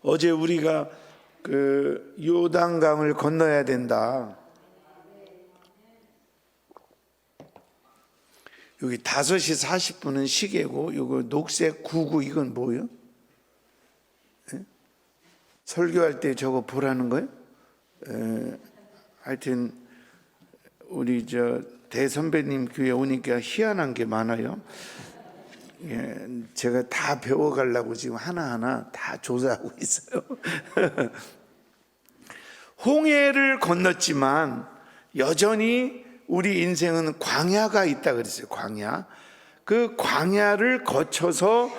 어제 우리가 그 요단강을 건너야 된다. 여기 5시 40분은 시계고, 이거 녹색 99 이건 뭐예요? 예? 설교할 때 저거 보라는 거예요? 하여튼 우리 저 대선배님 교회 오니까 희한한 게 많아요. 예, 제가 다 배워가려고 지금 하나하나 다 조사하고 있어요. 홍해를 건넜지만 여전히 우리 인생은 광야가 있다 그랬어요. 광야. 그 광야를 거쳐서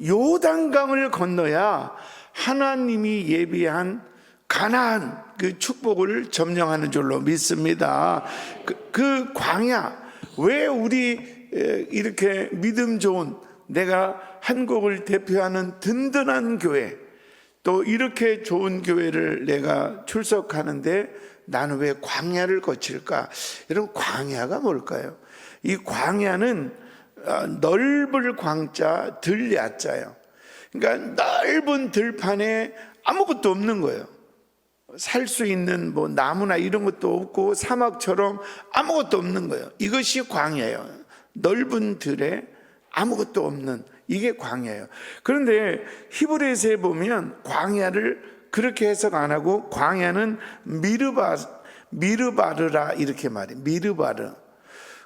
요단강을 건너야 하나님이 예비한 가나안 그 축복을 점령하는 줄로 믿습니다. 그 광야, 왜 우리 이렇게 믿음 좋은, 내가 한국을 대표하는 든든한 교회, 또 이렇게 좋은 교회를 내가 출석하는데 나는 왜 광야를 거칠까? 여러분, 광야가 뭘까요? 이 광야는 넓을 광자 들 야자예요. 그러니까 넓은 들판에 아무것도 없는 거예요. 살 수 있는 뭐 나무나 이런 것도 없고 사막처럼 아무것도 없는 거예요. 이것이 광야예요. 넓은 들에 아무것도 없는, 이게 광야예요. 그런데 히브리서에 보면 광야를 그렇게 해석 안 하고 광야는 미르바르라 이렇게 말해요. 미르바르.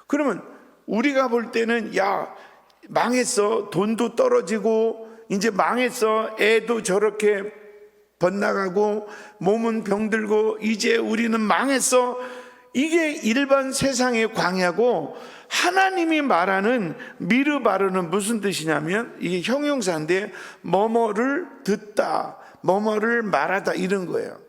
그러면 우리가 볼 때는 야, 망했어. 돈도 떨어지고 이제 망했어. 애도 저렇게 번나가고 몸은 병들고 이제 우리는 망했어. 이게 일반 세상의 광야고, 하나님이 말하는 미르바르는 무슨 뜻이냐면 이게 형용사인데 뭐뭐를 듣다, 뭐뭐를 말하다 이런 거예요.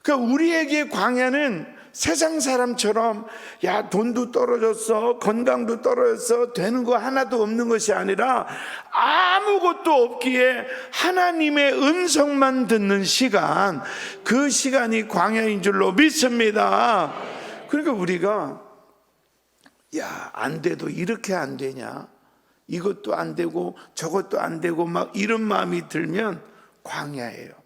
그러니까 우리에게 광야는 세상 사람처럼 야, 돈도 떨어졌어, 건강도 떨어졌어, 되는 거 하나도 없는 것이 아니라 아무것도 없기에 하나님의 음성만 듣는 시간, 그 시간이 광야인 줄로 믿습니다. 그러니까 우리가 야, 안 돼도 이렇게 안 되냐, 이것도 안 되고 저것도 안 되고 막 이런 마음이 들면 광야예요.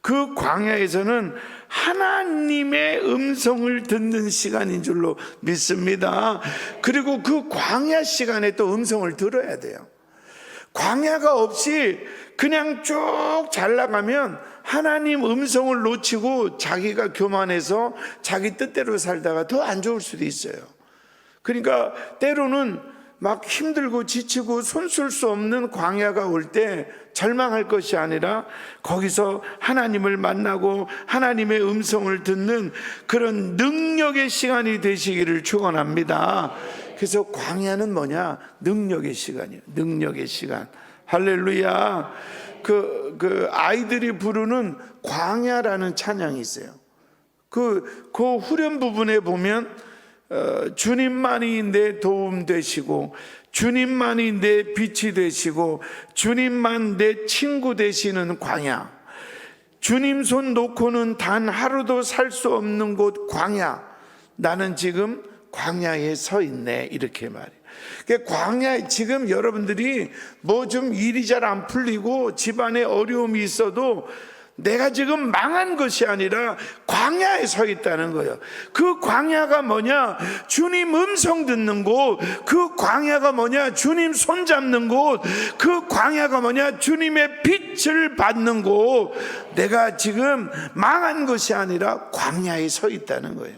그 광야에서는 하나님의 음성을 듣는 시간인 줄로 믿습니다. 그리고 그 광야 시간에 또 음성을 들어야 돼요. 광야가 없이 그냥 쭉 잘 나가면 하나님 음성을 놓치고 자기가 교만해서 자기 뜻대로 살다가 더 안 좋을 수도 있어요. 그러니까 때로는 막 힘들고 지치고 손 쓸 수 없는 광야가 올 때 절망할 것이 아니라 거기서 하나님을 만나고 하나님의 음성을 듣는 그런 능력의 시간이 되시기를 축원합니다. 그래서 광야는 뭐냐? 능력의 시간이에요. 능력의 시간. 할렐루야. 그 아이들이 부르는 광야라는 찬양이 있어요. 그 후렴 부분에 보면 주님만이 내 도움 되시고 주님만이 내 빛이 되시고 주님만 내 친구 되시는 광야, 주님 손 놓고는 단 하루도 살 수 없는 곳 광야, 나는 지금 광야에 서 있네, 이렇게 말해요. 광야, 지금 여러분들이 뭐 좀 일이 잘 안 풀리고 집안에 어려움이 있어도 내가 지금 망한 것이 아니라 광야에 서 있다는 거예요. 그 광야가 뭐냐? 주님 음성 듣는 곳. 그 광야가 뭐냐? 주님 손 잡는 곳. 그 광야가 뭐냐? 주님의 빛을 받는 곳. 내가 지금 망한 것이 아니라 광야에 서 있다는 거예요.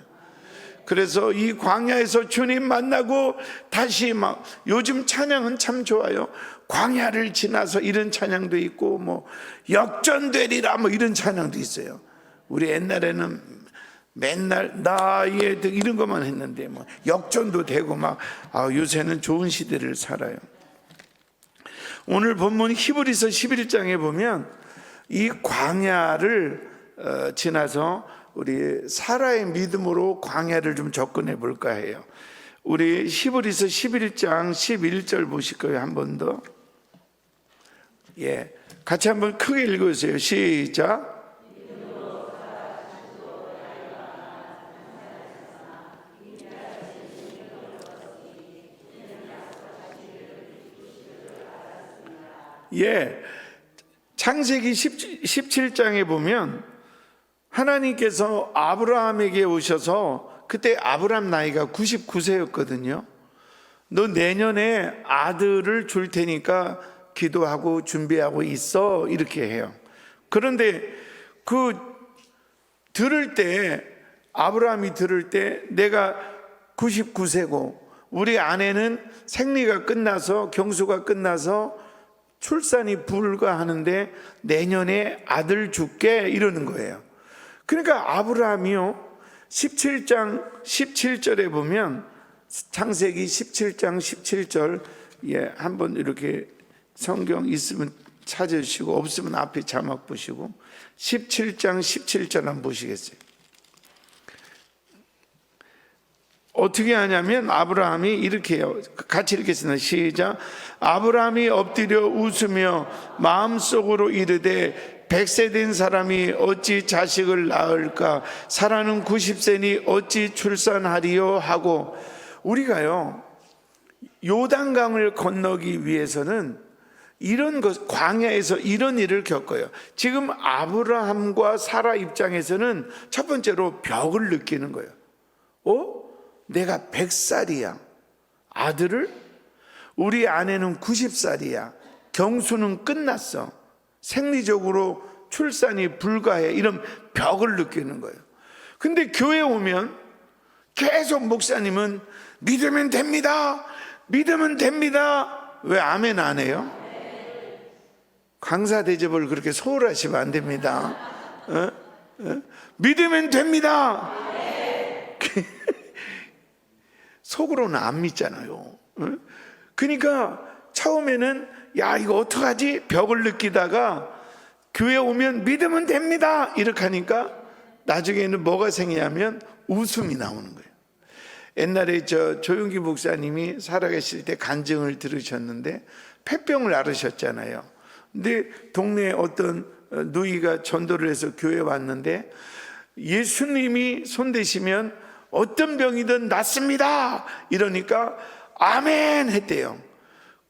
그래서 이 광야에서 주님 만나고 다시 막, 요즘 찬양은 참 좋아요. 광야를 지나서 이런 찬양도 있고, 뭐 역전되리라 뭐 이런 찬양도 있어요. 우리 옛날에는 맨날 나의 이런 것만 했는데 뭐 역전도 되고 막, 요새는 좋은 시대를 살아요. 오늘 본문 히브리서 11장에 보면 이 광야를 지나서 우리 사라의 믿음으로 광야를 좀 접근해 볼까 해요. 우리 히브리서 11장 11절 보실 거예요. 한 번 더. 예, 같이 한번 크게 읽어주세요. 시작. 예, 창세기 17장에 보면 하나님께서 아브라함에게 오셔서 그때 아브라함 나이가 99세였거든요. 너 내년에 아들을 줄 테니까 기도하고 준비하고 있어, 이렇게 해요. 그런데 아브라함이 들을 때 내가 99세고 우리 아내는 생리가 끝나서, 경수가 끝나서 출산이 불가하는데 내년에 아들 줄게, 이러는 거예요. 그러니까 아브라함이요, 17장 17절에 보면, 창세기 17장 17절, 예, 한번 이렇게 성경 있으면 찾으시고 없으면 앞에 자막 보시고 17장 17절 한번 보시겠어요? 어떻게 하냐면 아브라함이 이렇게 해요. 같이 읽겠습니다. 시작. 아브라함이 엎드려 웃으며 마음속으로 이르되 100세 된 사람이 어찌 자식을 낳을까? 사라는 90세니 어찌 출산하리요? 하고, 우리가요, 요단강을 건너기 위해서는 이런 것, 광야에서 이런 일을 겪어요. 지금 아브라함과 사라 입장에서는 첫 번째로 벽을 느끼는 거예요. 내가 100살이야. 아들을? 우리 아내는 90살이야. 경수는 끝났어. 생리적으로 출산이 불가해. 이런 벽을 느끼는 거예요. 근데 교회 오면 계속 목사님은 믿으면 됩니다. 믿으면 됩니다. 왜 아멘 안 해요? 강사 대접을 그렇게 소홀하시면 안 됩니다. 믿으면 됩니다. 속으로는 안 믿잖아요. 그러니까 처음에는 야, 이거 어떡하지? 벽을 느끼다가 교회 오면 믿으면 됩니다, 이렇게 하니까 나중에는 뭐가 생기냐면 웃음이 나오는 거예요. 옛날에 조용기 목사님이 살아계실 때 간증을 들으셨는데 폐병을 앓으셨잖아요. 근데 동네에 어떤 누이가 전도를 해서 교회에 왔는데 예수님이 손대시면 어떤 병이든 낫습니다, 이러니까 아멘 했대요.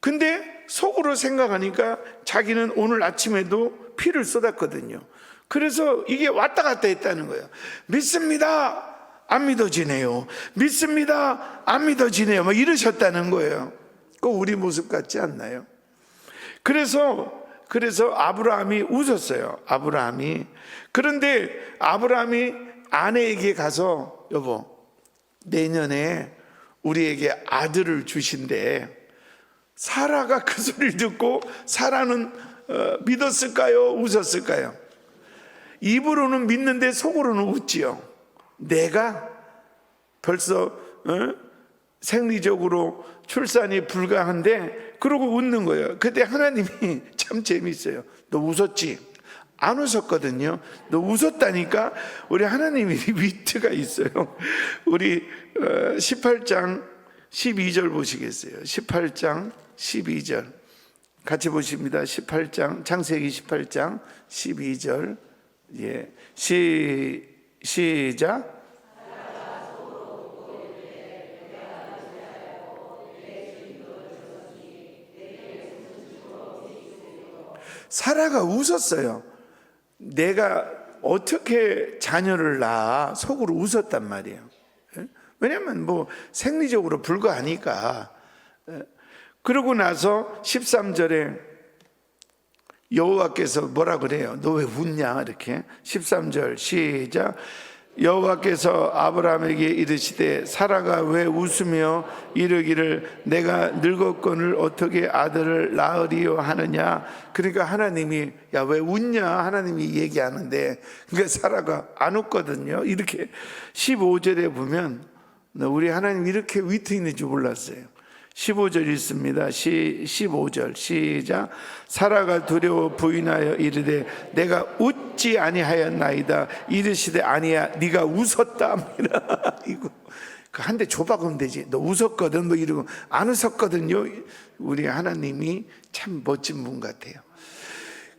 근데 속으로 생각하니까 자기는 오늘 아침에도 피를 쏟았거든요. 그래서 이게 왔다 갔다 했다는 거예요. 믿습니다, 안 믿어지네요. 믿습니다, 안 믿어지네요. 막 이러셨다는 거예요. 꼭 우리 모습 같지 않나요? 그래서 아브라함이 웃었어요. 아브라함이. 그런데 아브라함이 아내에게 가서 여보, 내년에 우리에게 아들을 주신대. 사라가 그 소리를 듣고 사라는 믿었을까요? 웃었을까요? 입으로는 믿는데 속으로는 웃지요. 내가 벌써 생리적으로 출산이 불가한데 그러고 웃는 거예요. 그때 하나님이 참 재미있어요. 너 웃었지? 안 웃었거든요. 너 웃었다니까. 우리 하나님이 위트가 있어요. 우리 18장 12절 보시겠어요? 18장 12절 같이 보십니다. 18장, 창세기 18장 12절. 예, 시작. 사라가 웃었어요. 내가 어떻게 자녀를 낳아? 속으로 웃었단 말이에요. 왜냐면 뭐 생리적으로 불가하니까. 그러고 나서 13절에 여호와께서 뭐라 그래요? 너 왜 웃냐? 이렇게 13절 시작. 여호와께서 아브라함에게 이르시되 사라가 왜 웃으며 이르기를 내가 늙었거늘 어떻게 아들을 낳으리요 하느냐. 그러니까 하나님이 야, 왜 웃냐 하나님이 얘기하는데, 그러니까 사라가 안 웃거든요. 이렇게 15절에 보면 우리 하나님 이렇게 위트 있는 줄 몰랐어요. 15절 있습니다. 15절 시작. 사라가 두려워 부인하여 이르되 내가 웃지 아니하였나이다. 이르시되 아니야, 네가 웃었다. 이거 한 대 줘박으면 되지. 너 웃었거든 뭐 이러고. 안 웃었거든요. 우리 하나님이 참 멋진 분 같아요.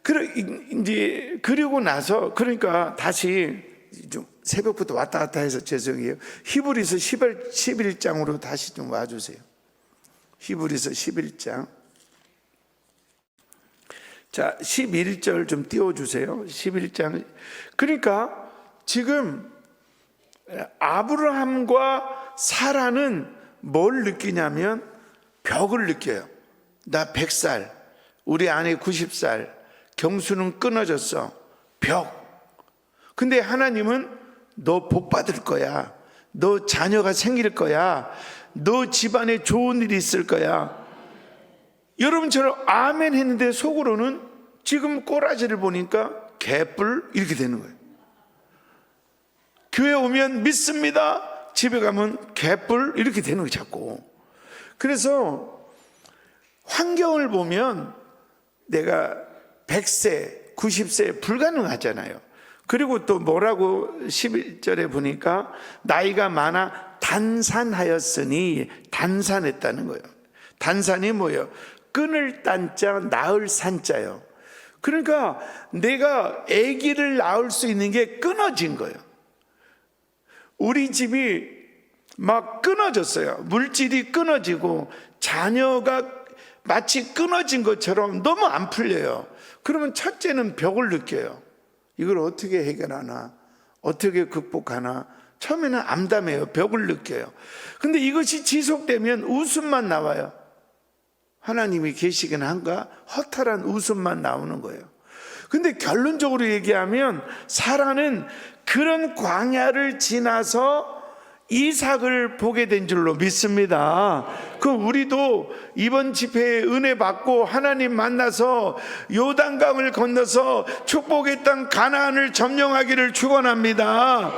그리고 나서 그러니까 다시 좀 새벽부터 왔다 갔다 해서 죄송해요. 히브리서 11장으로 다시 좀 와주세요. 히브리서 11장 자, 11절 좀 띄워주세요. 11장. 그러니까 지금 아브라함과 사라는 뭘 느끼냐면 벽을 느껴요. 나 100살, 우리 아내 90살, 경수는 끊어졌어. 벽. 근데 하나님은 너 복 받을 거야. 너 자녀가 생길 거야. 너 집안에 좋은 일이 있을 거야. 여러분처럼 아멘 했는데 속으로는 지금 꼬라지를 보니까 개뿔 이렇게 되는 거예요. 교회 오면 믿습니다. 집에 가면 개뿔 이렇게 되는 거예요, 자꾸. 그래서 환경을 보면 내가 100세, 90세 불가능하잖아요. 그리고 또 뭐라고 11절에 보니까 나이가 많아 단산하였으니, 단산했다는 거예요. 단산이 뭐예요? 끊을 딴자, 낳을 산자요. 그러니까 내가 아기를 낳을 수 있는 게 끊어진 거예요. 우리 집이 막 끊어졌어요. 물질이 끊어지고 자녀가 마치 끊어진 것처럼 너무 안 풀려요. 그러면 첫째는 벽을 느껴요. 이걸 어떻게 해결하나, 어떻게 극복하나. 처음에는 암담해요. 벽을 느껴요. 근데 이것이 지속되면 웃음만 나와요. 하나님이 계시긴 한가? 허탈한 웃음만 나오는 거예요. 근데 결론적으로 얘기하면 사라는 그런 광야를 지나서 이삭을 보게 된 줄로 믿습니다. 우리도 이번 집회에 은혜 받고 하나님 만나서 요단강을 건너서 축복의 땅 가나안을 점령하기를 축원합니다.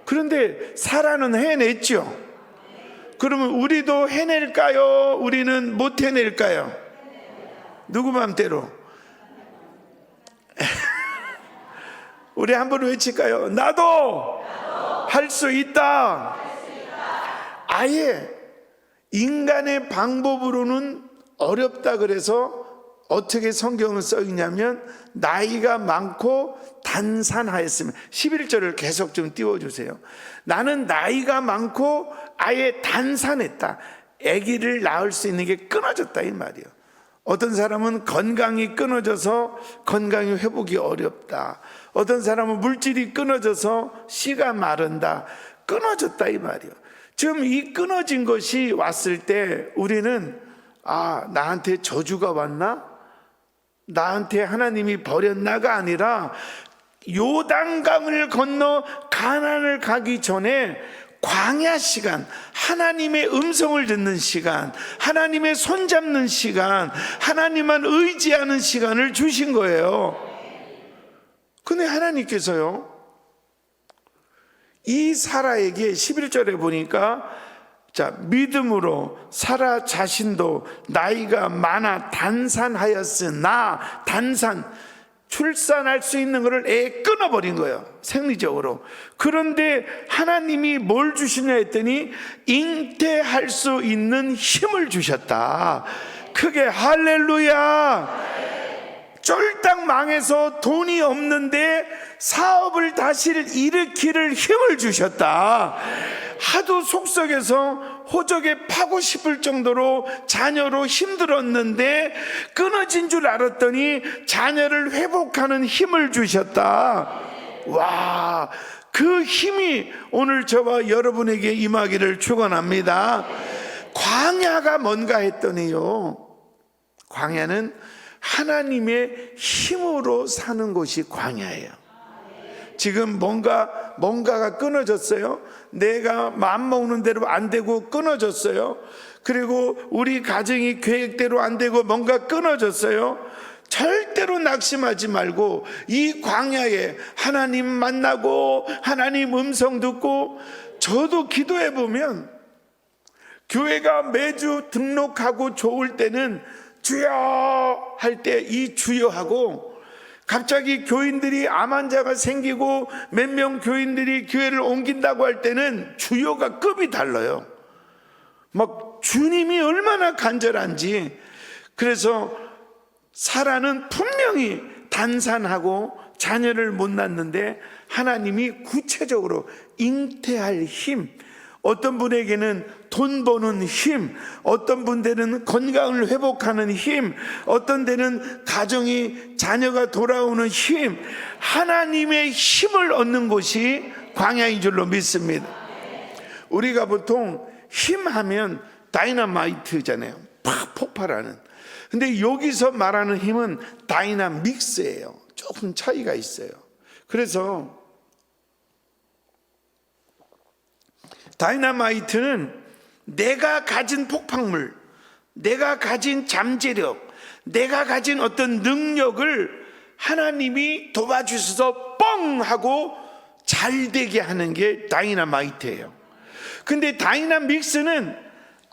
그런데 사라는 해냈죠. 그러면 우리도 해낼까요? 우리는 못 해낼까요? 누구 맘대로? 우리 한번 외칠까요? 나도 할 수 있다. 아예 인간의 방법으로는 어렵다 그래서 어떻게 성경을 써 있냐면 나이가 많고 단산하였으면, 11절을 계속 좀 띄워주세요. 나는 나이가 많고 아예 단산했다. 아기를 낳을 수 있는 게 끊어졌다 이 말이에요. 어떤 사람은 건강이 끊어져서 건강이 회복이 어렵다. 어떤 사람은 물질이 끊어져서 씨가 마른다. 끊어졌다 이 말이에요. 지금 이 끊어진 것이 왔을 때 우리는 나한테 저주가 왔나? 나한테 하나님이 버렸나가 아니라 요단강을 건너 가나안을 가기 전에 광야 시간, 하나님의 음성을 듣는 시간, 하나님의 손잡는 시간, 하나님만 의지하는 시간을 주신 거예요. 근데 하나님께서요, 이 사라에게 11절에 보니까 믿음으로 사라 자신도 나이가 많아 단산하였으나, 단산, 출산할 수 있는 것을 끊어버린 거예요, 생리적으로. 그런데 하나님이 뭘 주시냐 했더니 잉태할 수 있는 힘을 주셨다. 크게 할렐루야. 쫄딱 망해서 돈이 없는데 사업을 다시 일으키는 힘을 주셨다. 하도 속썩여서 호적에 파고 싶을 정도로 자녀로 힘들었는데 끊어진 줄 알았더니 자녀를 회복하는 힘을 주셨다. 와, 그 힘이 오늘 저와 여러분에게 임하기를 축원합니다. 광야가 뭔가 했더니요, 광야는 하나님의 힘으로 사는 곳이 광야예요. 지금 뭔가가 끊어졌어요. 내가 마음먹는 대로 안 되고 끊어졌어요. 그리고 우리 가정이 계획대로 안 되고 뭔가 끊어졌어요. 절대로 낙심하지 말고 이 광야에 하나님 만나고 하나님 음성 듣고, 저도 기도해 보면 교회가 매주 등록하고 좋을 때는 주여 할 때 이 주여하고, 갑자기 교인들이 암 환자가 생기고 몇 명 교인들이 교회를 옮긴다고 할 때는 주여가 급이 달라요. 막 주님이 얼마나 간절한지. 그래서 사라는 분명히 단산하고 자녀를 못 낳는데 하나님이 구체적으로 잉태할 힘, 어떤 분에게는 돈 버는 힘, 어떤 분들은 건강을 회복하는 힘, 어떤 데는 가정이 자녀가 돌아오는 힘, 하나님의 힘을 얻는 곳이 광야인 줄로 믿습니다. 우리가 보통 힘하면 다이너마이트잖아요. 팍 폭발하는. 근데 여기서 말하는 힘은 다이나믹스예요. 조금 차이가 있어요. 그래서 다이너마이트는 내가 가진 폭발물, 내가 가진 잠재력, 내가 가진 어떤 능력을 하나님이 도와주셔서 뻥 하고 잘 되게 하는 게 다이너마이트예요. 근데 다이나믹스는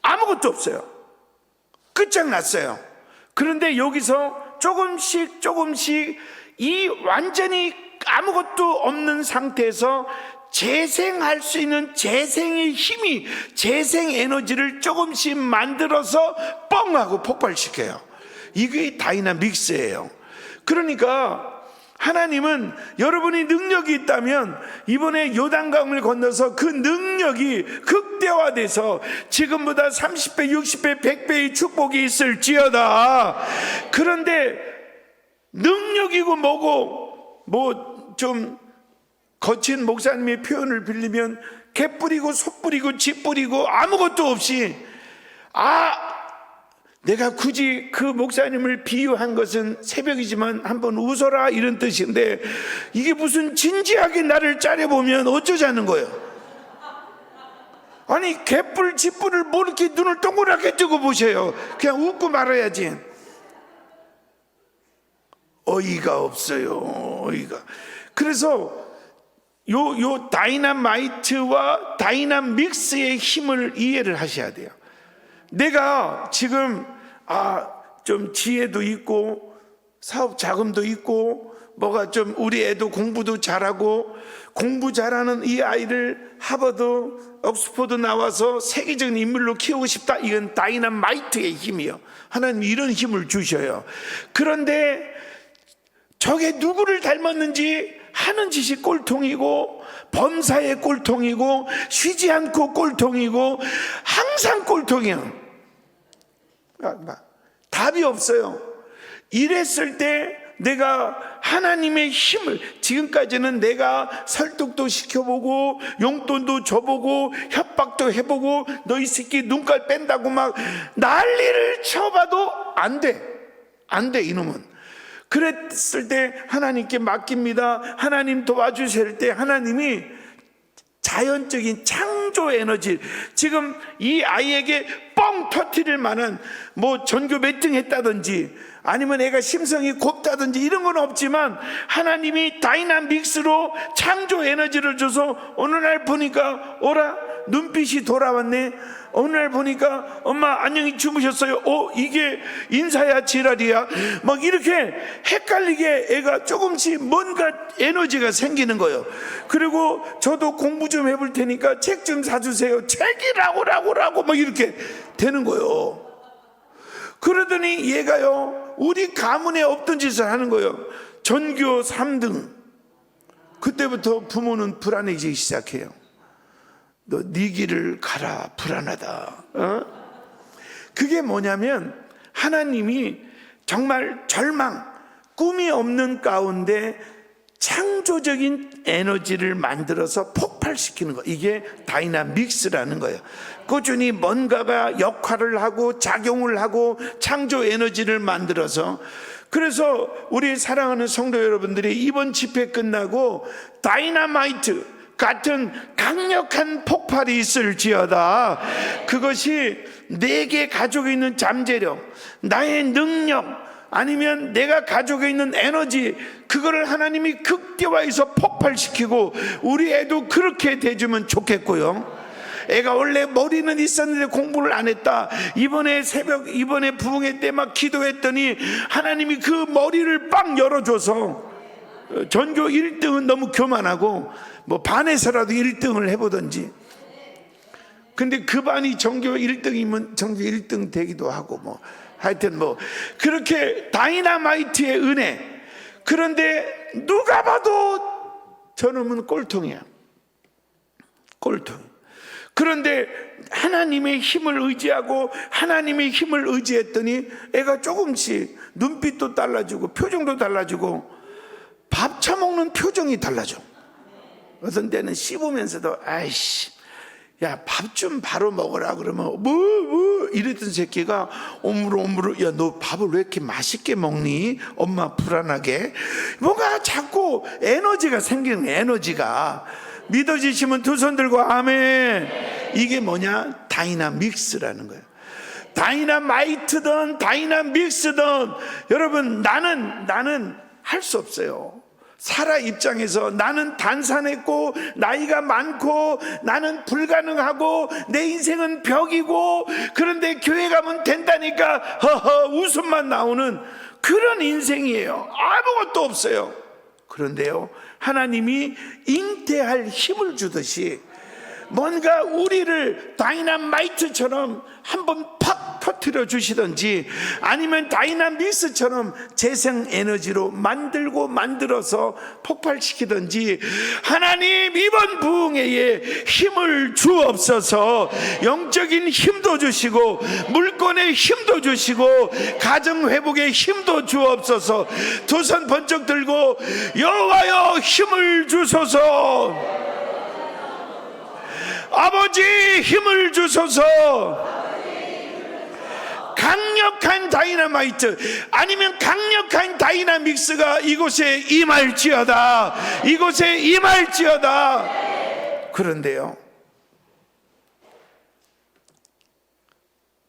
아무것도 없어요. 끝장났어요. 그런데 여기서 조금씩 이 완전히 아무것도 없는 상태에서 재생할 수 있는 재생의 힘이, 재생 에너지를 조금씩 만들어서 뻥 하고 폭발시켜요. 이게 다이나믹스예요. 그러니까 하나님은 여러분이 능력이 있다면 이번에 요단강을 건너서 그 능력이 극대화돼서 지금보다 30배, 60배, 100배의 축복이 있을지어다. 그런데 능력이고 뭐고 뭐 좀 거친 목사님의 표현을 빌리면 개 뿌리고 소 뿌리고 쥐 뿌리고 아무것도 없이, 내가 굳이 그 목사님을 비유한 것은 새벽이지만 한번 웃어라 이런 뜻인데, 이게 무슨 진지하게 나를 짜려보면 어쩌자는 거예요. 아니 개뿔 쥐뿔을 뭐 이렇게 눈을 동그랗게 뜨고 보세요. 그냥 웃고 말아야지. 어이가 없어요. 어이가. 그래서 요 다이나마이트와 다이나믹스의 힘을 이해를 하셔야 돼요. 내가 지금 좀 지혜도 있고 사업 자금도 있고 뭐가 좀 우리 애도 공부도 잘하고, 공부 잘하는 이 아이를 하버드, 옥스퍼드 나와서 세계적인 인물로 키우고 싶다. 이건 다이나마이트의 힘이요. 하나님이 이런 힘을 주셔요. 그런데 저게 누구를 닮았는지 하는 짓이 꼴통이고, 범사의 꼴통이고, 쉬지 않고 꼴통이고, 항상 꼴통이야. 답이 없어요. 이랬을 때 내가 하나님의 힘을, 지금까지는 내가 설득도 시켜보고 용돈도 줘보고 협박도 해보고 너 이 새끼 눈깔 뺀다고 막 난리를 쳐봐도 안 돼 이놈은. 그랬을 때 하나님께 맡깁니다. 하나님 도와주실 때 하나님이 자연적인 창조 에너지, 지금 이 아이에게 뻥 터뜨릴 만한 뭐 전교 몇 등 했다든지 아니면 애가 심성이 곱다든지 이런 건 없지만, 하나님이 다이나믹스로 창조 에너지를 줘서 어느 날 보니까 눈빛이 돌아왔네. 어느 날 보니까 엄마 안녕히 주무셨어요. 이게 인사야 지랄이야. 막 이렇게 헷갈리게 애가 조금씩 뭔가 에너지가 생기는 거예요. 그리고 저도 공부 좀 해볼 테니까 책 좀 사주세요. 책이라고 막 이렇게 되는 거예요. 그러더니 얘가요, 우리 가문에 없던 짓을 하는 거예요. 전교 3등. 그때부터 부모는 불안해지기 시작해요. 너 네 길을 가라, 불안하다. 그게 뭐냐면 하나님이 정말 절망, 꿈이 없는 가운데 창조적인 에너지를 만들어서 폭발시키는 거, 이게 다이나믹스라는 거예요. 꾸준히 뭔가가 역할을 하고 작용을 하고 창조 에너지를 만들어서, 그래서 우리 사랑하는 성도 여러분들이 이번 집회 끝나고 다이나마이트 같은 강력한 폭발이 있을지어다. 그것이 내게 가지고 있는 잠재력, 나의 능력, 아니면 내가 가지고 있는 에너지, 그거를 하나님이 극대화해서 폭발시키고 우리 애도 그렇게 돼주면 좋겠고요. 애가 원래 머리는 있었는데 공부를 안 했다. 이번에 부흥회 때 막 기도했더니 하나님이 그 머리를 빵 열어줘서 전교 1등은 너무 교만하고 뭐 반에서라도 1등을 해보든지. 근데 그 반이 전교 1등이면 전교 1등 되기도 하고 뭐 하여튼 뭐 그렇게 다이나마이트의 은혜. 그런데 누가 봐도 저놈은 꼴통이야. 꼴통. 그런데 하나님의 힘을 의지하고 하나님의 힘을 의지했더니 애가 조금씩 눈빛도 달라지고 표정도 달라지고 밥 처먹는 표정이 달라져. 어떤 때는 씹으면서도 아이씨 야 밥 좀 바로 먹으라 그러면 뭐 이랬던 새끼가 오물오물 야 너 밥을 왜 이렇게 맛있게 먹니? 엄마 불안하게 뭔가 자꾸 에너지가 생기는 에너지가. 믿어지시면 두 손 들고 아멘. 이게 뭐냐? 다이나믹스라는 거예요. 다이나마이트든 다이나믹스든 여러분 나는 할 수 없어요. 사라 입장에서 나는 단산했고 나이가 많고 나는 불가능하고 내 인생은 벽이고 그런데 교회 가면 된다니까 허허 웃음만 나오는 그런 인생이에요. 아무것도 없어요. 그런데요 하나님이 잉태할 힘을 주듯이 뭔가 우리를 다이나마이트처럼 한번 팍 터뜨려 주시든지 아니면 다이나믹스처럼 재생 에너지로 만들어서 폭발시키든지 하나님 이번 부흥회에 힘을 주옵소서. 영적인 힘도 주시고 물권의 힘도 주시고 가정회복의 힘도 주옵소서. 두 손 번쩍 들고 여호와여 힘을 주소서. 아버지 힘을 주소서. 강력한 다이나마이트 아니면 강력한 다이나믹스가 이곳에 임할지어다. 이곳에 임할지어다. 그런데요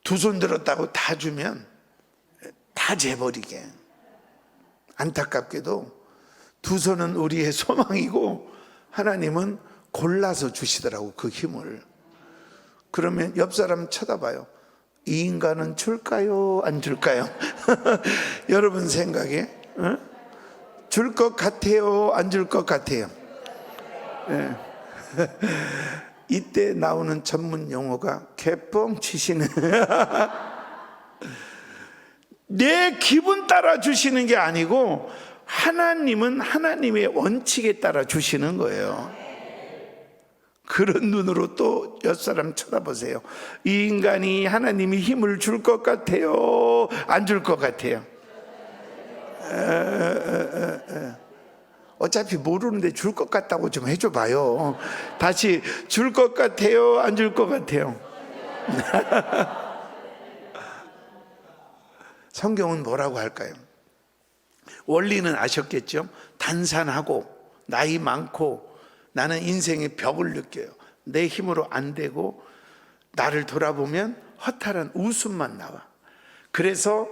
두 손 들었다고 다 주면 다 재버리게. 안타깝게도 두 손은 우리의 소망이고 하나님은 골라서 주시더라고 그 힘을. 그러면 옆 사람 쳐다봐요. 이 인간은 줄까요 안 줄까요? 여러분 생각에 줄 것 같아요 안 줄 것 같아요? 네. 이때 나오는 전문 용어가 개뻥 치시는 내 기분 따라 주시는 게 아니고 하나님은 하나님의 원칙에 따라 주시는 거예요. 그런 눈으로 또 옆사람 쳐다보세요. 이 인간이 하나님이 힘을 줄 것 같아요 안 줄 것 같아요? 어차피 모르는데 줄 것 같다고 좀 해줘 봐요. 다시 줄 것 같아요 안 줄 것 같아요? 성경은 뭐라고 할까요? 원리는 아셨겠죠? 단산하고 나이 많고 나는 인생의 벽을 느껴요. 내 힘으로 안 되고 나를 돌아보면 허탈한 웃음만 나와. 그래서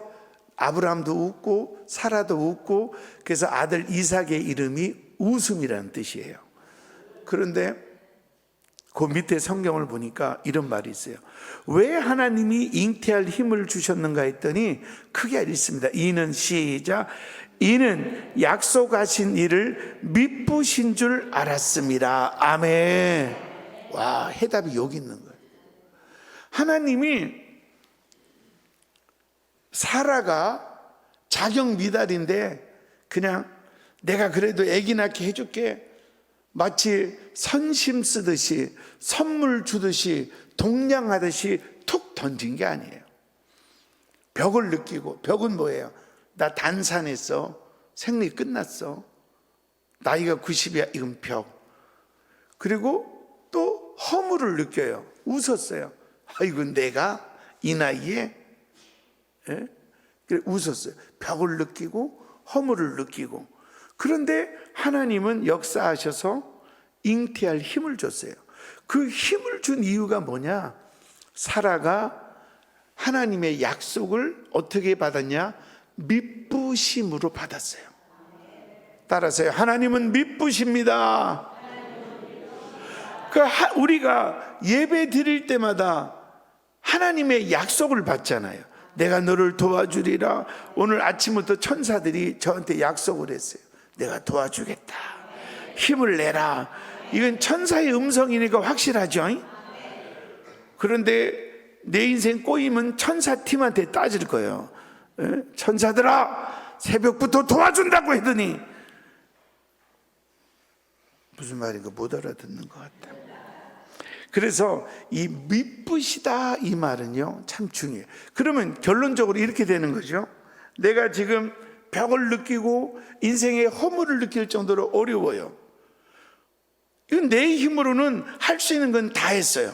아브라함도 웃고 사라도 웃고 그래서 아들 이삭의 이름이 웃음이라는 뜻이에요. 그런데 그 밑에 성경을 보니까 이런 말이 있어요. 왜 하나님이 잉태할 힘을 주셨는가 했더니 크게 있습니다. 이는 시작 이는 약속하신 일을 미쁘신 줄 알았습니다. 아멘. 와, 해답이 여기 있는 거예요. 하나님이 사라가 자격 미달인데 그냥 내가 그래도 아기 낳게 해줄게 마치 선심 쓰듯이 선물 주듯이 동냥하듯이 툭 던진 게 아니에요. 벽을 느끼고, 벽은 뭐예요? 나 단산했어. 생리 끝났어. 나이가 90이야. 이건 벽. 그리고 또 허물을 느껴요. 웃었어요. 아이고 내가 이 나이에 웃었어요. 벽을 느끼고 허물을 느끼고. 그런데 하나님은 역사하셔서 잉태할 힘을 줬어요. 그 힘을 준 이유가 뭐냐? 사라가 하나님의 약속을 어떻게 받았냐? 미쁘심으로 받았어요. 따라서요. 하나님은 미쁘십니다. 그러니까 우리가 예배 드릴 때마다 하나님의 약속을 받잖아요. 내가 너를 도와주리라. 오늘 아침부터 천사들이 저한테 약속을 했어요. 내가 도와주겠다. 힘을 내라. 이건 천사의 음성이니까 확실하죠. 그런데 내 인생 꼬이면 천사팀한테 따질 거예요. 천사들아 새벽부터 도와준다고 했더니 무슨 말인가 못 알아듣는 것 같다. 그래서 이 미쁘시다 이 말은요 참 중요해요. 그러면 결론적으로 이렇게 되는 거죠. 내가 지금 벽을 느끼고 인생의 허물을 느낄 정도로 어려워요. 이건 내 힘으로는 할 수 있는 건 다 했어요.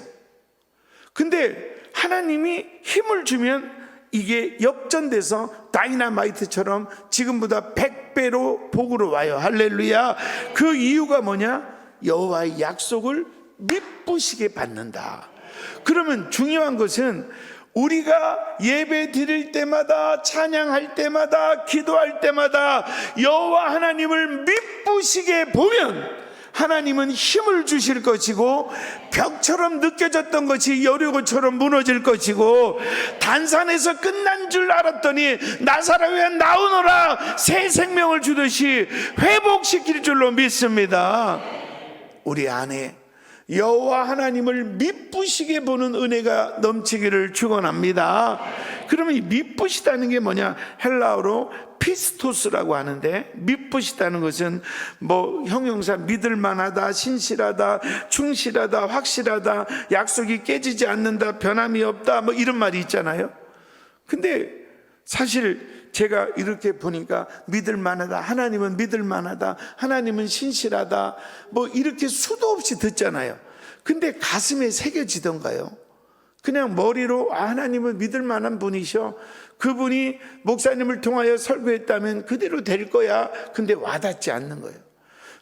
근데 하나님이 힘을 주면 이게 역전돼서 다이너마이트처럼 지금보다 100배로 복으로 와요. 할렐루야. 그 이유가 뭐냐? 여호와의 약속을 미쁘시게 받는다. 그러면 중요한 것은 우리가 예배 드릴 때마다, 찬양할 때마다, 기도할 때마다 여호와 하나님을 미쁘시게 보면 하나님은 힘을 주실 것이고, 벽처럼 느껴졌던 것이 여리고처럼 무너질 것이고, 단산에서 끝난 줄 알았더니 나사렛에 나오너라 새 생명을 주듯이 회복시킬 줄로 믿습니다. 우리 안에 여호와 하나님을 미쁘시게 보는 은혜가 넘치기를 축원합니다. 그러면 이 미쁘시다는 게 뭐냐? 헬라어로 피스토스라고 하는데, 미쁘시다는 것은 뭐 형용사 믿을만하다, 신실하다, 충실하다, 확실하다, 약속이 깨지지 않는다, 변함이 없다, 뭐 이런 말이 있잖아요. 근데 사실 제가 이렇게 보니까 믿을만하다, 하나님은 믿을만하다, 하나님은 신실하다, 뭐 이렇게 수도 없이 듣잖아요. 근데 가슴에 새겨지던가요? 그냥 머리로 하나님은 믿을만한 분이셔, 그분이 목사님을 통하여 설교했다면 그대로 될 거야. 근데 와닿지 않는 거예요.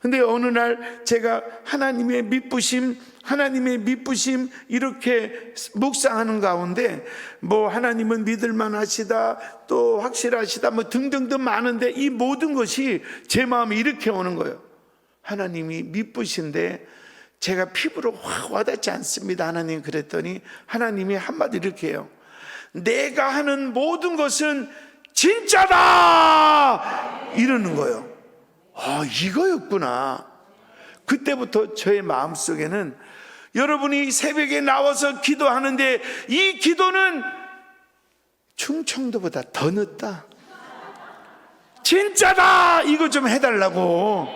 근데 어느 날 제가 하나님의 미쁘심 이렇게 묵상하는 가운데 뭐 하나님은 믿을만하시다, 또 확실하시다, 뭐 등등등 많은데 이 모든 것이 제 마음에 이렇게 오는 거예요. 하나님이 미쁘신데 제가 피부로 확 와닿지 않습니다, 하나님. 그랬더니 하나님이 한마디 이렇게 해요. 내가 하는 모든 것은 진짜다 이러는 거예요. 아, 이거였구나. 그때부터 저의 마음속에는 여러분이 새벽에 나와서 기도하는데 이 기도는 충청도보다 더 늦다, 진짜다, 이거 좀 해달라고.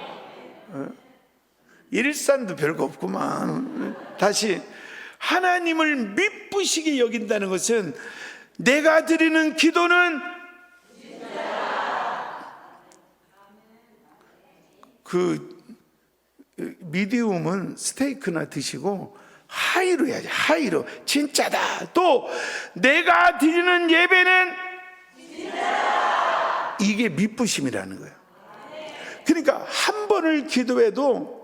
일산도 별거 없구만. 다시, 하나님을 미쁘시게 여긴다는 것은 내가 드리는 기도는 그 미디움은 스테이크나 드시고 하이로 해야지. 하이로 진짜다. 또 내가 드리는 예배는 진짜다. 이게 미쁘심이라는 거예요. 그러니까 한 번을 기도해도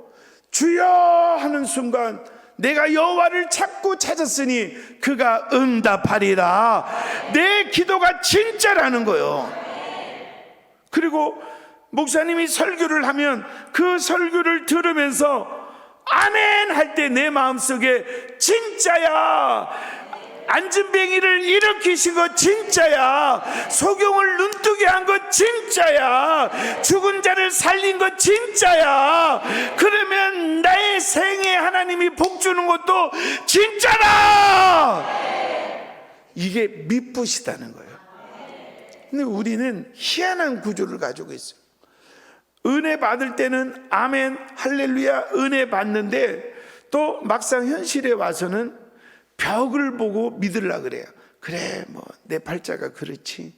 주여 하는 순간 내가 여호와를 찾고 찾았으니 그가 응답하리라. 내 기도가 진짜라는 거예요. 그리고 목사님이 설교를 하면 그 설교를 들으면서 아멘 할 때 내 마음속에 진짜야, 안진뱅이를 일으키신 것 진짜야, 소경을 눈뜨게 한 것 진짜야, 죽은 자를 살린 것 진짜야, 그러면 나의 생에 하나님이 복 주는 것도 진짜다. 이게 미쁘시다는 거예요. 근데 우리는 희한한 구조를 가지고 있어요. 은혜 받을 때는 아멘 할렐루야 은혜 받는데, 또 막상 현실에 와서는 벽을 보고 믿으려고 그래요. 그래, 뭐 내 팔자가 그렇지.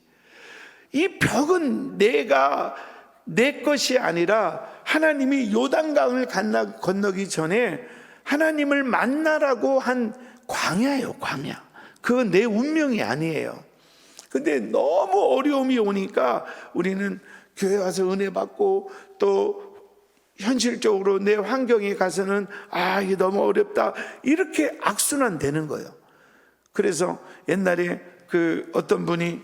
이 벽은 내 것이 아니라 하나님이 요단강을 건너기 전에 하나님을 만나라고 한 광야예요. 광야. 그건 내 운명이 아니에요. 근데 너무 어려움이 오니까 우리는 교회 와서 은혜 받고, 또 현실적으로 내 환경에 가서는 아, 이게 너무 어렵다, 이렇게 악순환 되는 거예요. 그래서 옛날에 그 어떤 분이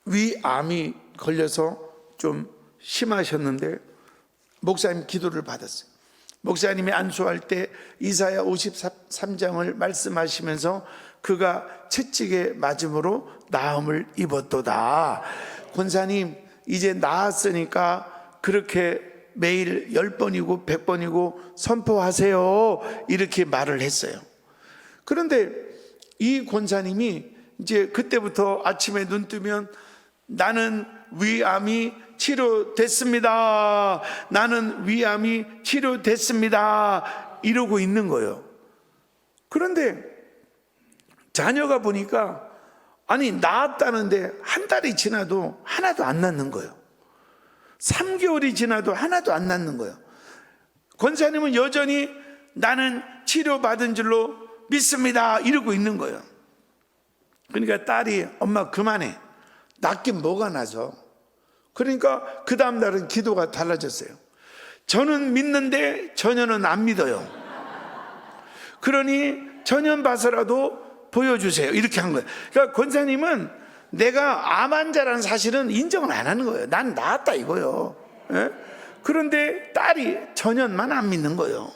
위암이 걸려서 좀 심하셨는데 목사님 기도를 받았어요. 목사님이 안수할 때 이사야 53장을 말씀하시면서 그가 채찍에 맞음으로 나음을 입었도다. 권사님 이제 나았으니까 그렇게 매일 10번이고 100번이고 선포하세요, 이렇게 말을 했어요. 그런데 이 권사님이 이제 그때부터 아침에 눈 뜨면 나는 위암이 치료됐습니다, 나는 위암이 치료됐습니다, 이러고 있는 거예요. 그런데 자녀가 보니까 아니 낳았다는데 한 달이 지나도 하나도 안 낳는 거예요. 3개월이 지나도 하나도 안 낳는 거예요. 권사님은 여전히 나는 치료받은 줄로 믿습니다 이러고 있는 거예요. 그러니까 딸이 엄마 그만해, 낫긴 뭐가 나서. 그러니까 그 다음 날은 기도가 달라졌어요. 저는 믿는데 전혀는 안 믿어요. 그러니 전현 봐서라도 보여주세요 이렇게 한 거예요. 그러니까 권사님은 내가 암 환자라는 사실은 인정을 안 하는 거예요. 난 나았다 이거요. 예? 그런데 딸이 전현만 안 믿는 거예요.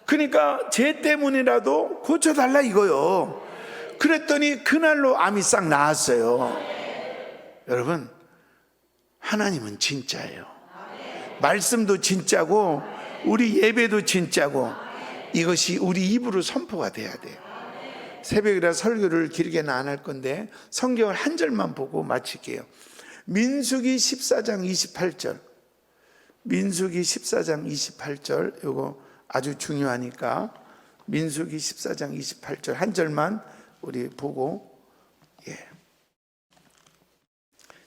그러니까 쟤 때문이라도 고쳐달라 이거요. 그랬더니 그날로 암이 싹 나았어요. 여러분, 하나님은 진짜예요. 말씀도 진짜고 우리 예배도 진짜고 이것이 우리 입으로 선포가 돼야 돼요. 새벽이라 설교를 길게는 안 할 건데 성경을 한 절만 보고 마칠게요. 민수기 14장 28절. 민수기 14장 28절, 이거 아주 중요하니까 민수기 14장 28절 한 절만 우리 보고,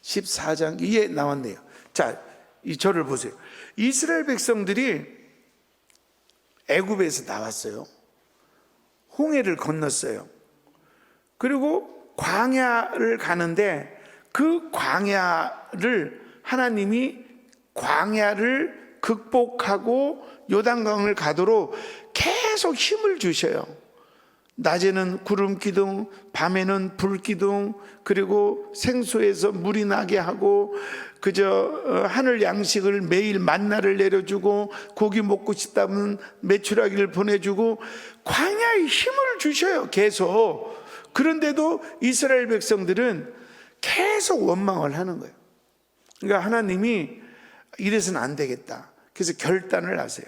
14장 위에 나왔네요. 자, 이 절을 보세요. 이스라엘 백성들이 애굽에서 나왔어요. 홍해를 건넜어요. 그리고 광야를 가는데 그 광야를 하나님이 광야를 극복하고 요단강을 가도록 계속 힘을 주셔요. 낮에는 구름 기둥, 밤에는 불 기둥, 그리고 생수에서 물이 나게 하고 그저 하늘 양식을 매일 만나를 내려주고 고기 먹고 싶다면 메추라기를 보내주고 광야에 힘을 주셔요 계속. 그런데도 이스라엘 백성들은 계속 원망을 하는 거예요. 그러니까 하나님이 이래서는 안 되겠다. 그래서 결단을 하세요.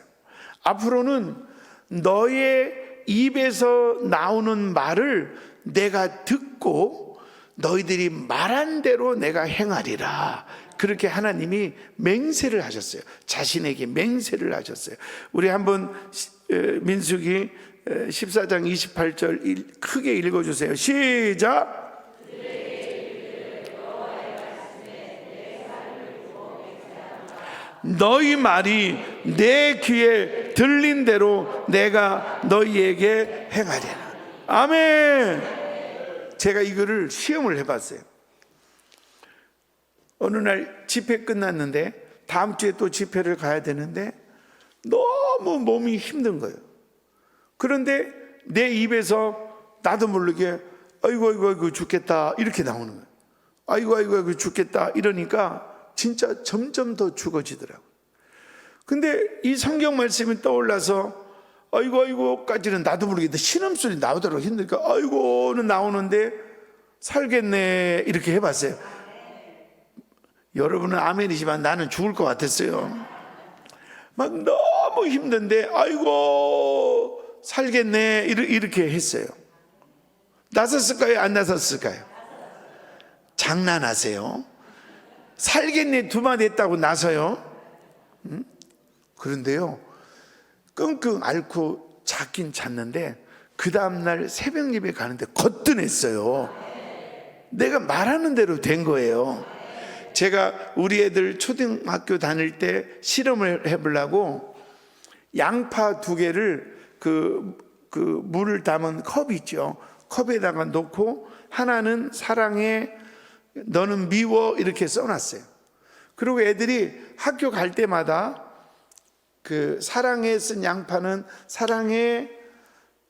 앞으로는 너의 입에서 나오는 말을 내가 듣고 너희들이 말한 대로 내가 행하리라. 그렇게 하나님이 맹세를 하셨어요. 자신에게 맹세를 하셨어요. 우리 한번 민수기 14장 28절 크게 읽어주세요. 시작. 너희 말이 내 귀에 들린 대로 내가 너희에게 행하리라. 아멘. 제가 이거를 시험을 해봤어요. 어느 날 집회 끝났는데 다음 주에 또 집회를 가야 되는데 너무 몸이 힘든 거예요. 그런데 내 입에서 나도 모르게 아이고 아이고 아이고 죽겠다 이렇게 나오는 거예요. 아이고 아이고 아이고 죽겠다 이러니까 진짜 점점 더 죽어지더라고요. 근데 이 성경 말씀이 떠올라서 아이고 아이고까지는 나도 모르게 신음소리 나오더라고요. 힘드니까 아이고는 나오는데 살겠네 이렇게 해봤어요. 여러분은 아멘이지만 나는 죽을 것 같았어요. 막 너무 힘든데 아이고 살겠네 이렇게 했어요. 나섰을까요? 안 나섰을까요? 장난하세요? 살겠네 두 마디 했다고 나서요? 그런데요 끙끙 앓고 잤긴 잤는데 그 다음날 새벽 예배 가는데 거뜬했어요. 내가 말하는 대로 된 거예요. 제가 우리 애들 초등학교 다닐 때 실험을 해보려고 양파 2개를 그 물을 담은 컵이 있죠. 컵에다가 놓고 하나는 사랑해 너는 미워 이렇게 써놨어요. 그리고 애들이 학교 갈 때마다 그 사랑해 쓴 양파는 사랑해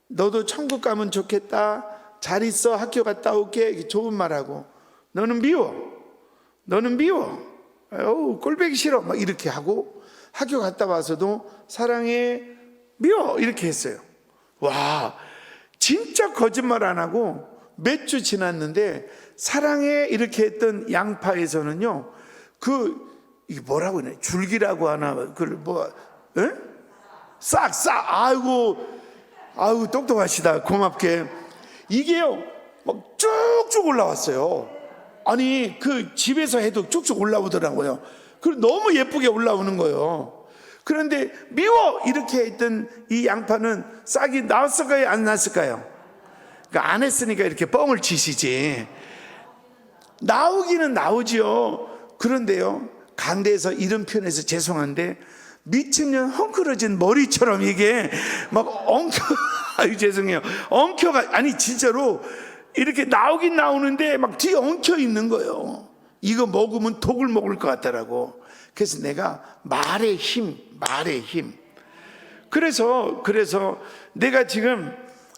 너도 천국 가면 좋겠다 잘 있어 학교 갔다 올게 좋은 말하고 너는 미워 너는 미워 어우 꼴보기 싫어 막 이렇게 하고 학교 갔다 와서도 사랑해 미워 이렇게 했어요. 와 진짜 거짓말 안 하고 몇 주 지났는데 사랑해 이렇게 했던 양파에서는요 이게 뭐라고 하나 줄기라고 하나 싹 아이고 똑똑하시다 고맙게 이게요 막 쭉쭉 올라왔어요. 아니 그 집에서 해도 쭉쭉 올라오더라고요. 그리고 너무 예쁘게 올라오는 거예요. 그런데 미워 이렇게 했던 이 양파는 싹이 나왔을까요? 안 났을까요? 그러니까 안 했으니까 이렇게 뻥을 치시지. 나오기는 나오지요. 그런데요, 강대에서 이런 표현해서 죄송한데 미천년 헝클어진 머리처럼 이게 막 아유 죄송해요, 엉켜가 아니 진짜로 이렇게 나오긴 나오는데 막 뒤에 엉켜 있는 거예요. 이거 먹으면 독을 먹을 것 같더라고. 그래서 내가 말의 힘. 그래서 내가 지금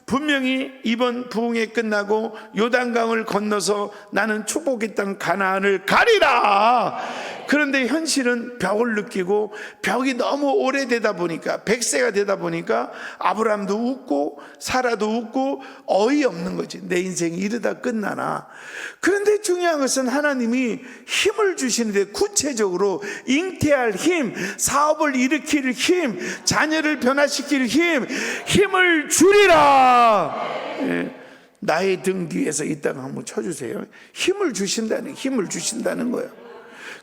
분명히 이번 부흥회 끝나고 요단강을 건너서 나는 축복의 땅 가나안을 가리라. 그런데 현실은 벽을 느끼고, 벽이 너무 오래되다 보니까, 100세가 되다 보니까 아브라함도 웃고 사라도 웃고 어이없는 거지. 내 인생이 이러다 끝나나. 그런데 중요한 것은 하나님이 힘을 주시는데, 구체적으로 잉태할 힘, 사업을 일으킬 힘, 자녀를 변화시킬 힘을 주리라. 예. 나의 등 뒤에서 있다가 한번 쳐주세요. 힘을 주신다는 거예요.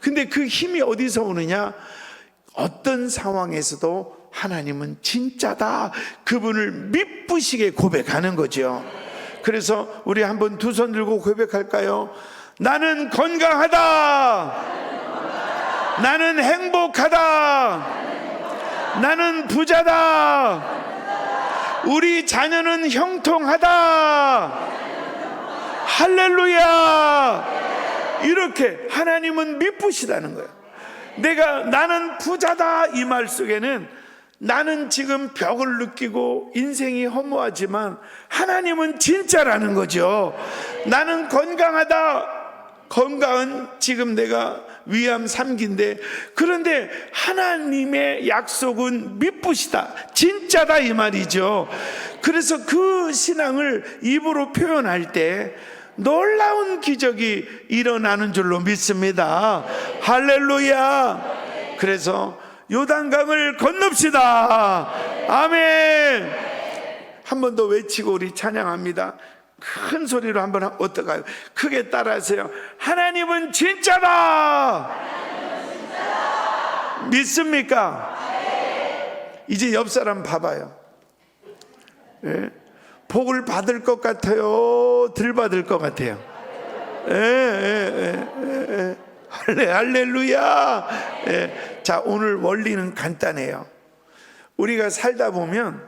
근데 그 힘이 어디서 오느냐? 어떤 상황에서도 하나님은 진짜다, 그분을 미쁘시게 고백하는 거죠. 그래서 우리 한번 두 손 들고 고백할까요? 나는 건강하다, 나는 행복하다, 나는 부자다, 우리 자녀는 형통하다. 할렐루야. 이렇게 하나님은 미쁘시다는 거예요. 나는 부자다 이 말 속에는 나는 지금 벽을 느끼고 인생이 허무하지만 하나님은 진짜라는 거죠. 나는 건강하다. 건강은 지금 내가 위암 3기인데, 그런데 하나님의 약속은 미쁘시다, 진짜다 이 말이죠. 그래서 그 신앙을 입으로 표현할 때 놀라운 기적이 일어나는 줄로 믿습니다. 할렐루야. 그래서 요단강을 건넙시다. 아멘. 한 번 더 외치고 우리 찬양합니다. 큰 소리로 한번 어떨까요? 크게 따라하세요. 하나님은 진짜다. 믿습니까? 이제 옆 사람 봐봐요. 예? 복을 받을 것 같아요? 덜 받을 것 같아요? 할렐루야. 자, 오늘 원리는 간단해요. 우리가 살다 보면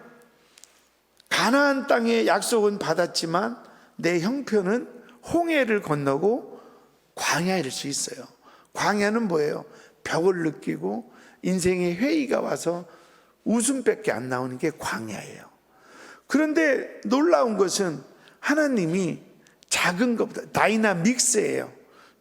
가나안 땅의 약속은 받았지만 내 형편은 홍해를 건너고 광야일 수 있어요. 광야는 뭐예요? 벽을 느끼고 인생의 회의가 와서 웃음밖에 안 나오는 게 광야예요. 그런데 놀라운 것은 하나님이 작은 것보다 다이나믹스예요.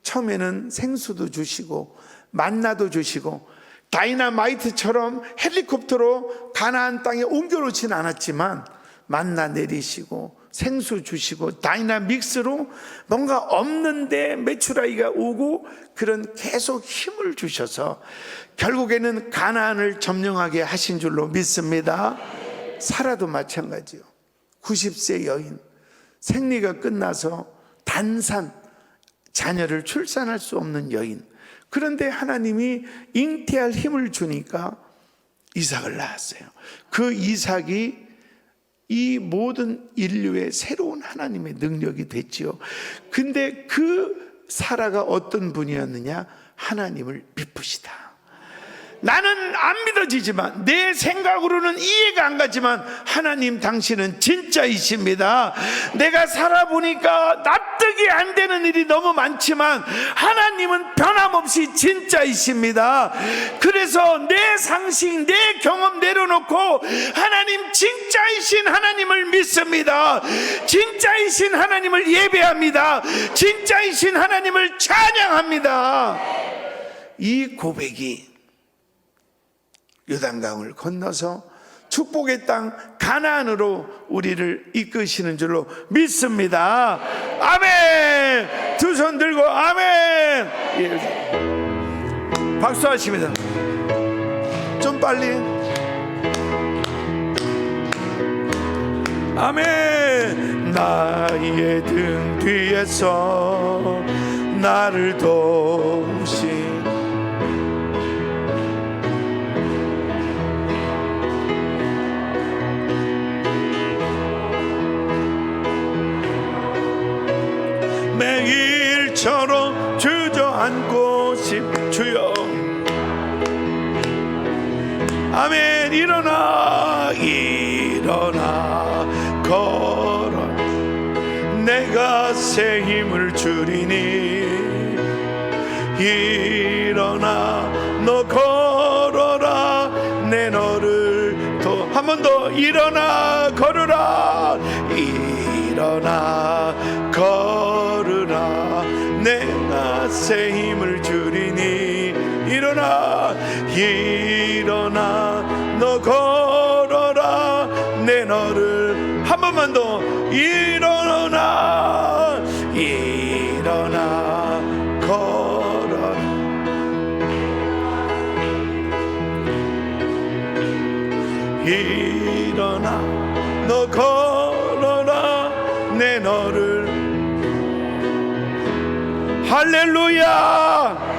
처음에는 생수도 주시고 만나도 주시고, 다이나마이트처럼 헬리콥터로 가나안 땅에 옮겨놓지는 않았지만 만나 내리시고 생수 주시고 다이나믹스로 뭔가 없는데 메추라기가 오고, 그런 계속 힘을 주셔서 결국에는 가나안을 점령하게 하신 줄로 믿습니다. 사라도 마찬가지요. 90세 여인, 생리가 끝나서 단산, 자녀를 출산할 수 없는 여인. 그런데 하나님이 잉태할 힘을 주니까 이삭을 낳았어요. 그 이삭이 이 모든 인류의 새로운 하나님의 능력이 됐지요. 근데 그 사라가 어떤 분이었느냐? 하나님을 미쁘시다. 나는 안 믿어지지만, 내 생각으로는 이해가 안 가지만 하나님 당신은 진짜이십니다. 내가 살아보니까 납득이 안 되는 일이 너무 많지만 하나님은 변함없이 진짜이십니다. 그래서 내 상식, 내 경험 내려놓고 하나님 진짜이신 하나님을 믿습니다. 진짜이신 하나님을 예배합니다. 진짜이신 하나님을 찬양합니다. 이 고백이 요단강을 건너서 축복의 땅 가나안으로 우리를 이끄시는 줄로 믿습니다. 아멘. 두 손 들고 아멘. 예. 박수하십니다. 좀 빨리. 아멘. 나의 등 뒤에서 나를 도우신 서로 주저앉고 주여. 아멘. 일어나 걸어 내가 새 힘을 주리니. 일어나 너 걸어라 내 너를 한 번 더. 일어나 걸으라. 일어나 걸으라 내가 새 힘을 주리니. 일어나 너 걸어라 내 너를. 한 번만 더. 일어나 걸어라. 일어나 너 걸어라 내 너를. 할렐루야.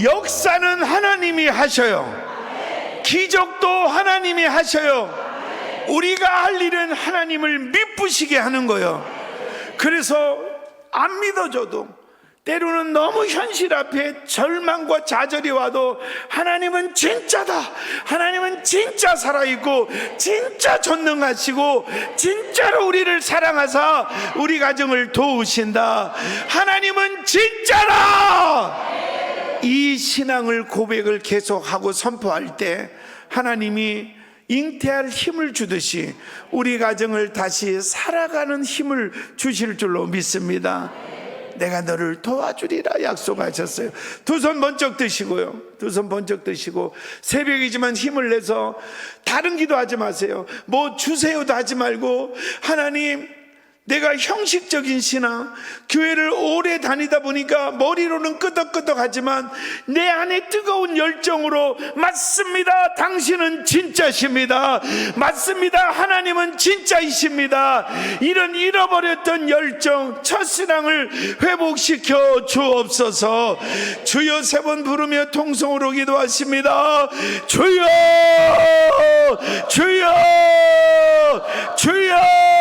역사는 하나님이 하셔요. 기적도 하나님이 하셔요. 우리가 할 일은 하나님을 미쁘시게 하는 거예요. 그래서 안 믿어줘도, 때로는 너무 현실 앞에 절망과 좌절이 와도 하나님은 진짜다, 하나님은 진짜 살아있고 진짜 전능하시고 진짜로 우리를 사랑하사 우리 가정을 도우신다, 하나님은 진짜라, 이 신앙을 고백을 계속하고 선포할 때 하나님이 잉태할 힘을 주듯이 우리 가정을 다시 살아가는 힘을 주실 줄로 믿습니다. 내가 너를 도와주리라 약속하셨어요. 두 손 번쩍 드시고요. 두 손 번쩍 드시고, 새벽이지만 힘을 내서 다른 기도하지 마세요. 뭐 주세요도 하지 말고, 하나님, 내가 형식적인 신앙, 교회를 오래 다니다 보니까 머리로는 끄덕끄덕하지만 내 안에 뜨거운 열정으로, 맞습니다, 당신은 진짜십니다, 맞습니다, 하나님은 진짜이십니다, 이런 잃어버렸던 열정, 첫신앙을 회복시켜 주옵소서. 주여 세 번 부르며 통성으로 기도하십니다. 주여, 주여, 주여.